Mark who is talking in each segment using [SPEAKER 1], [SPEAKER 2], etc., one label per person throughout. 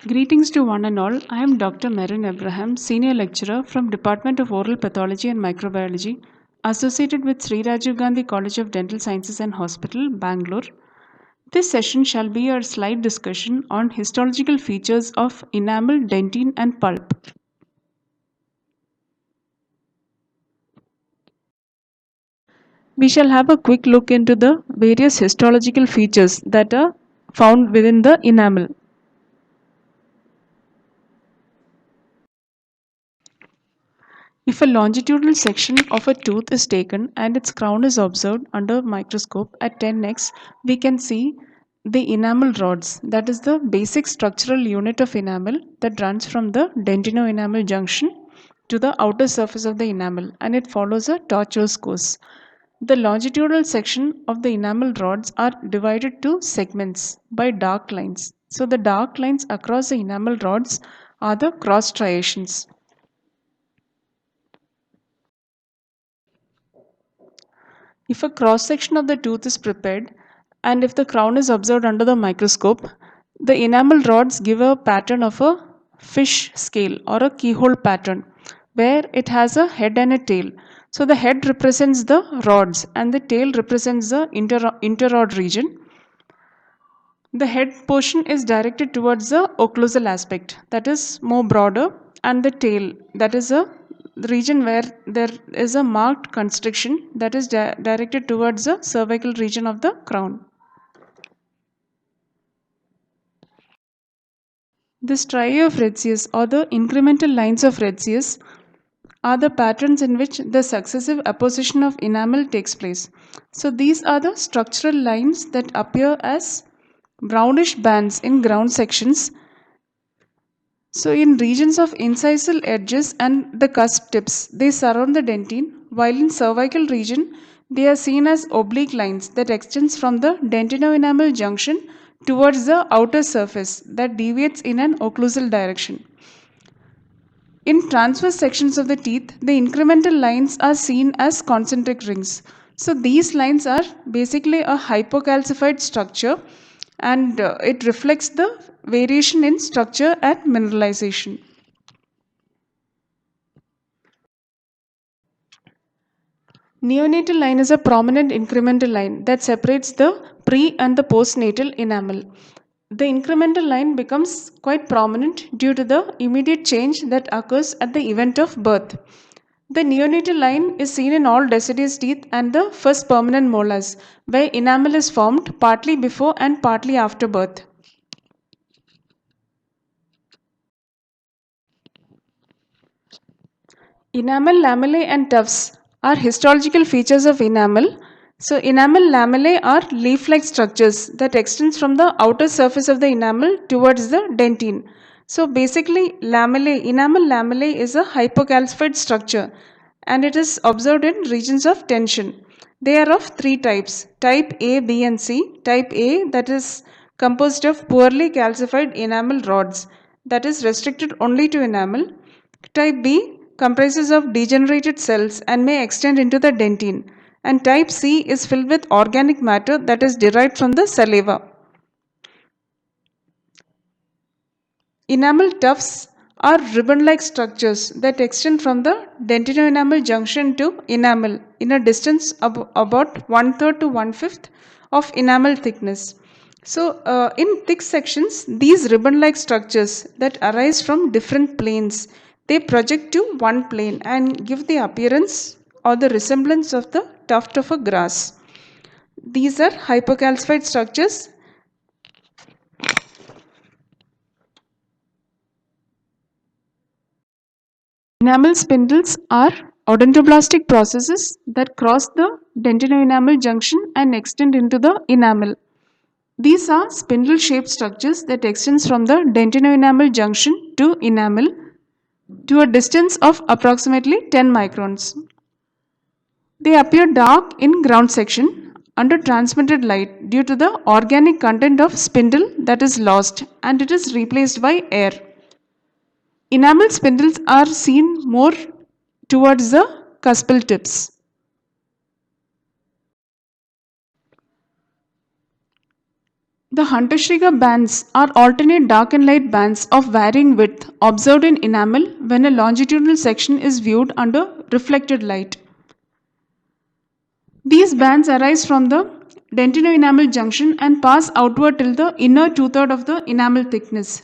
[SPEAKER 1] Greetings to one and all. I am Dr. Marin Abraham, Senior Lecturer from Department of Oral Pathology and Microbiology, associated with Sri Rajiv Gandhi College of Dental Sciences and Hospital, Bangalore. This session shall be a slide discussion on histological features of enamel, dentine, and pulp. We shall have a quick look into the various histological features that are found within the enamel. If a longitudinal section of a tooth is taken and its crown is observed under microscope at 10x, we can see the enamel rods, that is the basic structural unit of enamel that runs from the dentino-enamel junction to the outer surface of the enamel, and it follows a tortuous course. The longitudinal section of the enamel rods are divided to segments by dark lines. So the dark lines across the enamel rods are the cross striations. If a cross section of the tooth is prepared and if the crown is observed under the microscope, the enamel rods give a pattern of a fish scale or a keyhole pattern where it has a head and a tail. So the head represents the rods and the tail represents the interrod region. The head portion is directed towards the occlusal aspect, that is more broader, and the tail, that is a region where there is a marked constriction, that is directed towards the cervical region of the crown. The striae of Retzius or the incremental lines of Retzius are the patterns in which the successive apposition of enamel takes place. So these are the structural lines that appear as brownish bands in ground sections. So in regions of incisal edges and the cusp tips, they surround the dentine, while in cervical region, they are seen as oblique lines that extends from the dentino-enamel junction towards the outer surface that deviates in an occlusal direction. In transverse sections of the teeth, the incremental lines are seen as concentric rings. So these lines are basically a hypocalcified structure, and it reflects the variation in structure and mineralization. Neonatal line is a prominent incremental line that separates the pre and the postnatal enamel. The incremental line becomes quite prominent due to the immediate change that occurs at the event of birth. The neonatal line is seen in all deciduous teeth and the first permanent molars, where enamel is formed partly before and partly after birth. Enamel lamellae and tufts are histological features of enamel. So enamel lamellae are leaf-like structures that extends from the outer surface of the enamel towards the dentine. So basically enamel lamellae is a hypocalcified structure and it is observed in regions of tension. They are of three types, type A, B and C. Type A, that is composed of poorly calcified enamel rods, that is restricted only to enamel. Type B comprises of degenerated cells and may extend into the dentine, and type C is filled with organic matter that is derived from the saliva. Enamel tufts are ribbon-like structures that extend from the dentino-enamel junction to enamel in a distance of about 1/3 to 1/5 of enamel thickness. So, in thick sections, these ribbon-like structures that arise from different planes, they project to one plane and give the appearance or the resemblance of the tuft of a grass. These are hypocalcified structures. Enamel spindles are odontoblastic processes that cross the dentino-enamel junction and extend into the enamel. These are spindle-shaped structures that extends from the dentino-enamel junction to enamel to a distance of approximately 10 microns. They appear dark in ground section under transmitted light due to the organic content of spindle that is lost and it is replaced by air. Enamel spindles are seen more towards the cuspal tips. The Hunter-Schreger bands are alternate dark and light bands of varying width observed in enamel when a longitudinal section is viewed under reflected light. These bands arise from the dentinoenamel junction and pass outward till the inner two-thirds of the enamel thickness.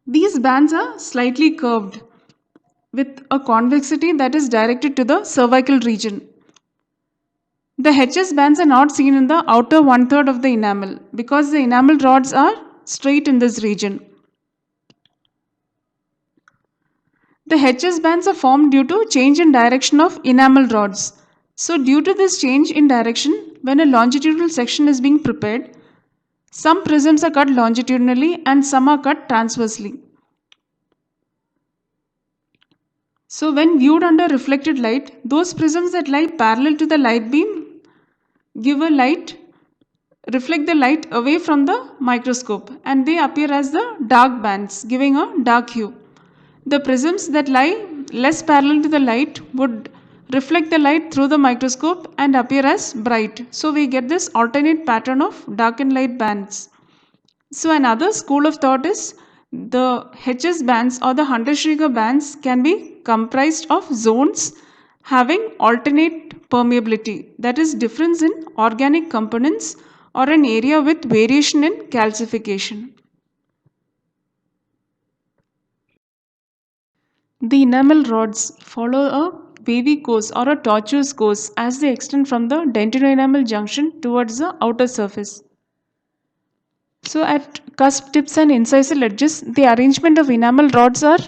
[SPEAKER 1] These bands are slightly curved with a convexity that is directed to the cervical region. The HS bands are not seen in the outer one-third of the enamel because the enamel rods are straight in this region. The HS bands are formed due to change in direction of enamel rods. So due to this change in direction, when a longitudinal section is being prepared, some prisms are cut longitudinally and some are cut transversely. So when viewed under reflected light, those prisms that lie parallel to the light beam reflect the light away from the microscope and they appear as the dark bands, giving a dark hue. The prisms that lie less parallel to the light would reflect the light through the microscope and appear as bright. So we get this alternate pattern of dark and light bands. So another school of thought is the HS bands or the Hunter-Schreger bands can be comprised of zones having alternate permeability, that is difference in organic components or an area with variation in calcification. The enamel rods follow a wavy course or a tortuous course as they extend from the dentinoenamel junction towards the outer surface. So at cusp tips and incisal edges, the arrangement of enamel rods are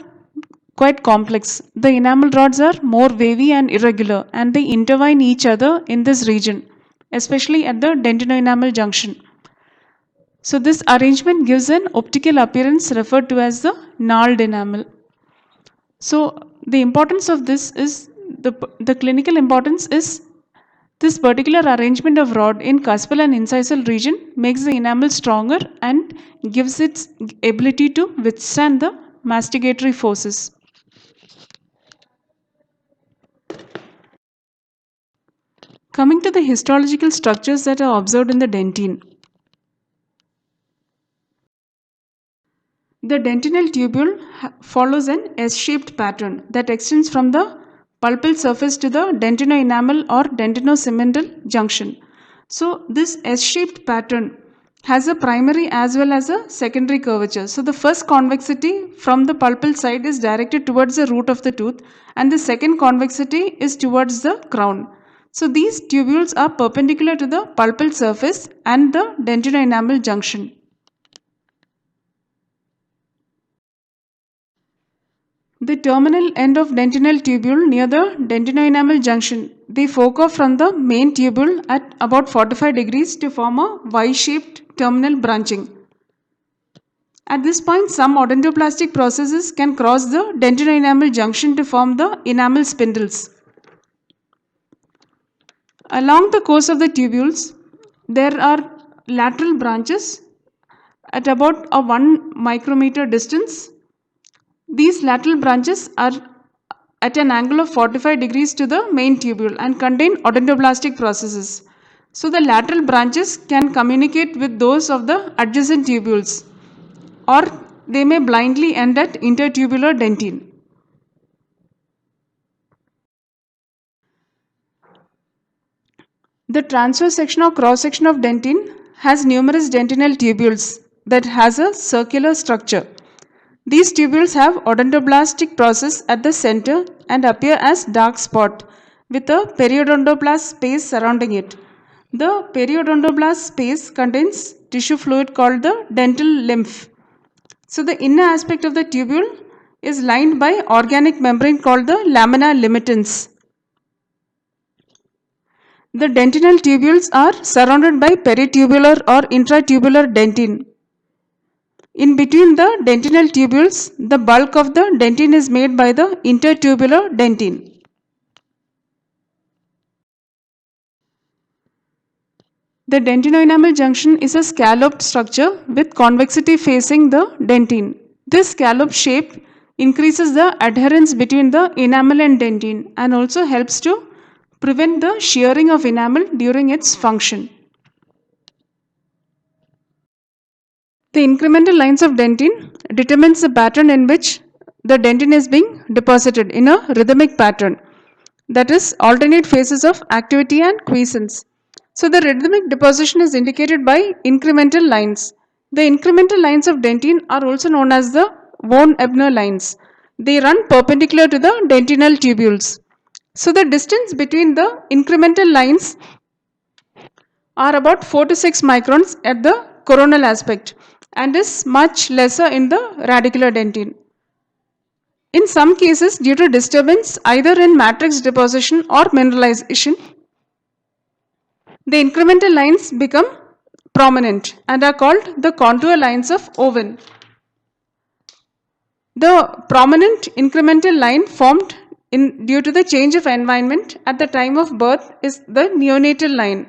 [SPEAKER 1] quite complex. The enamel rods are more wavy and irregular and they intertwine each other in this region, especially at the dentinoenamel junction. So this arrangement gives an optical appearance referred to as the gnarled enamel. So the importance of this is, the clinical importance is this particular arrangement of rod in cuspal and incisal region makes the enamel stronger and gives its ability to withstand the masticatory forces. Coming to the histological structures that are observed in the dentine. The dentinal tubule follows an S-shaped pattern that extends from the pulpal surface to the dentinoenamel or dentinosemendal junction. So this S-shaped pattern has a primary as well as a secondary curvature. So the first convexity from the pulpal side is directed towards the root of the tooth and the second convexity is towards the crown. So these tubules are perpendicular to the pulpal surface and the dentinoenamel junction. The terminal end of dentinal tubule near the dentinoenamel junction, they fork off from the main tubule at about 45 degrees to form a Y-shaped terminal branching. At this point, some odontoblastic processes can cross the dentinoenamel junction to form the enamel spindles. Along the course of the tubules, there are lateral branches at about a 1 micrometer distance. These lateral branches are at an angle of 45 degrees to the main tubule and contain odontoblastic processes. So the lateral branches can communicate with those of the adjacent tubules or they may blindly end at intertubular dentine. The transverse section or cross section of dentine has numerous dentinal tubules that has a circular structure. These tubules have odontoblastic process at the center and appear as dark spot with a periodontoblast space surrounding it. The periodontoblast space contains tissue fluid called the dental lymph. So the inner aspect of the tubule is lined by organic membrane called the lamina limitans. The dentinal tubules are surrounded by peritubular or intratubular dentine. In between the dentinal tubules, the bulk of the dentine is made by the intertubular dentine. The dentinoenamel junction is a scalloped structure with convexity facing the dentine. This scallop shape increases the adherence between the enamel and dentine and also helps to prevent the shearing of enamel during its function. The incremental lines of dentin determines the pattern in which the dentin is being deposited in a rhythmic pattern, that is alternate phases of activity and quiescence. So the rhythmic deposition is indicated by incremental lines. The incremental lines of dentin are also known as the von Ebner lines. They run perpendicular to the dentinal tubules. So the distance between the incremental lines are about 4 to 6 microns at the coronal aspect and is much lesser in the radicular dentin. In some cases, due to disturbance either in matrix deposition or mineralization, the incremental lines become prominent and are called the contour lines of Owen. The prominent incremental line formed due to the change of environment at the time of birth is the neonatal line,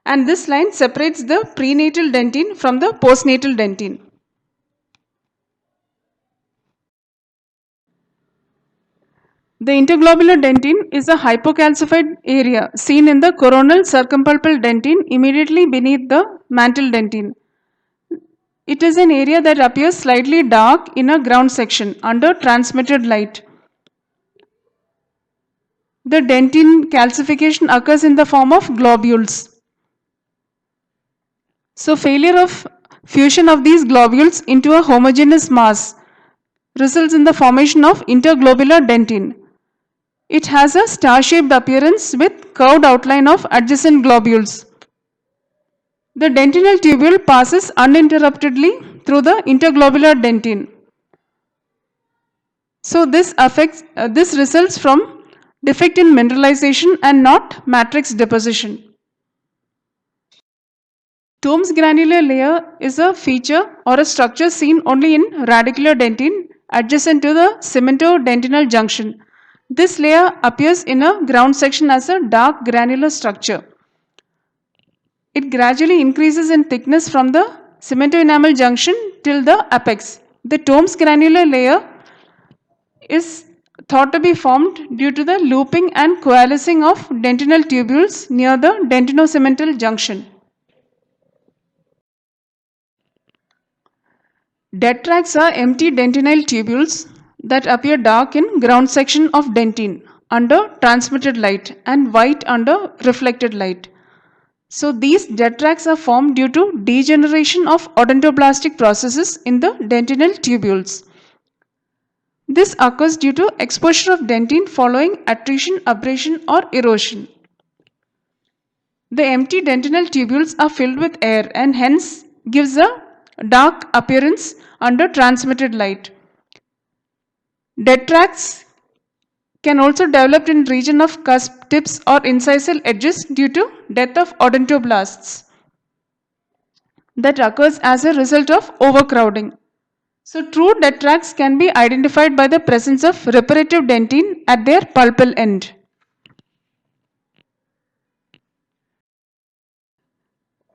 [SPEAKER 1] and this line separates the prenatal dentin from the postnatal dentin. The interglobular dentin is a hypocalcified area seen in the coronal circumpulpal dentin immediately beneath the mantle dentin. It is an area that appears slightly dark in a ground section under transmitted light. The dentin calcification occurs in the form of globules. So failure of fusion of these globules into a homogeneous mass results in the formation of interglobular dentin. It has a star-shaped appearance with curved outline of adjacent globules. The dentinal tubule passes uninterruptedly through the interglobular dentin. So this results from defect in mineralization and not matrix deposition. Tomb's granular layer is a feature or a structure seen only in radicular dentin adjacent to the cemento-dentinal junction. This layer appears in a ground section as a dark granular structure. It gradually increases in thickness from the cemento-enamel junction till the apex. The Tomb's granular layer is thought to be formed due to the looping and coalescing of dentinal tubules near the dentinocemental junction. Dead tracts are empty dentinal tubules that appear dark in ground section of dentin under transmitted light and white under reflected light. So these dead tracts are formed due to degeneration of odontoblastic processes in the dentinal tubules. This occurs due to exposure of dentin following attrition, abrasion or erosion. The empty dentinal tubules are filled with air and hence gives a dark appearance under transmitted light. Dead tracts can also develop in region of cusp tips or incisal edges due to death of odontoblasts that occurs as a result of overcrowding. So true dead tracts can be identified by the presence of reparative dentin at their pulpal end.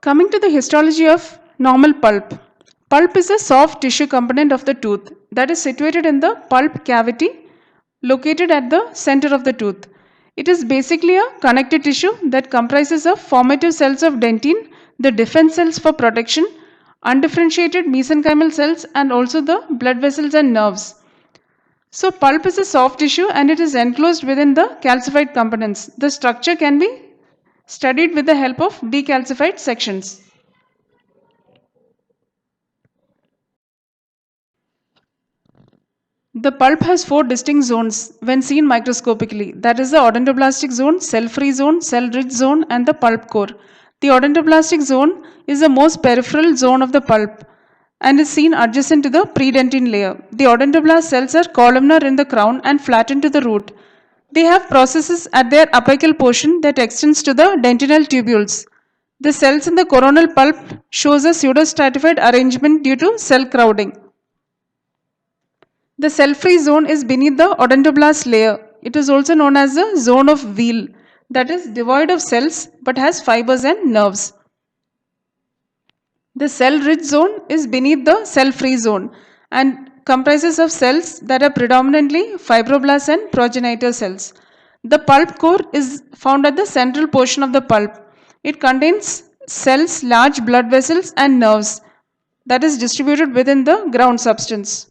[SPEAKER 1] Coming to the histology of normal pulp. Pulp is a soft tissue component of the tooth that is situated in the pulp cavity located at the center of the tooth. It is basically a connective tissue that comprises of formative cells of dentin, the defense cells for protection, undifferentiated mesenchymal cells and also the blood vessels and nerves. So pulp is a soft tissue and it is enclosed within the calcified components. The structure can be studied with the help of decalcified sections. The pulp has 4 distinct zones when seen microscopically, that is the odontoblastic zone, cell-free zone, cell-rich zone and the pulp core. The odontoblastic zone is the most peripheral zone of the pulp and is seen adjacent to the predentin layer. The odontoblast cells are columnar in the crown and flattened to the root. They have processes at their apical portion that extends to the dentinal tubules. The cells in the coronal pulp shows a pseudostratified arrangement due to cell crowding. The cell-free zone is beneath the odontoblast layer. It is also known as the zone of Weil, that is devoid of cells but has fibers and nerves. The cell-rich zone is beneath the cell-free zone and comprises of cells that are predominantly fibroblasts and progenitor cells. The pulp core is found at the central portion of the pulp. It contains cells, large blood vessels and nerves. that is distributed within the ground substance.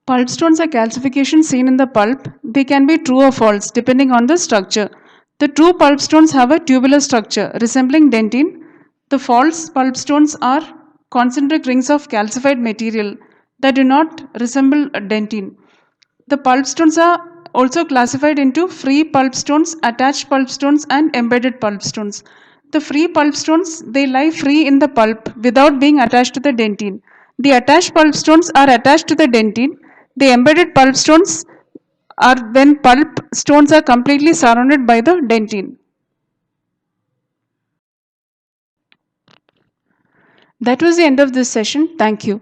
[SPEAKER 1] Pulp stones are calcifications seen in the pulp. They can be true or false depending on the structure. The true pulp stones have a tubular structure resembling dentine. The false pulp stones are concentric rings of calcified material that do not resemble a dentine. The pulp stones are also classified into free pulp stones, attached pulp stones, and embedded pulp stones. The free pulp stones, they lie free in the pulp without being attached to the dentine. The attached pulp stones are attached to the dentine. The embedded pulp stones are when pulp stones are completely surrounded by the dentine. That was the end of this session. Thank you.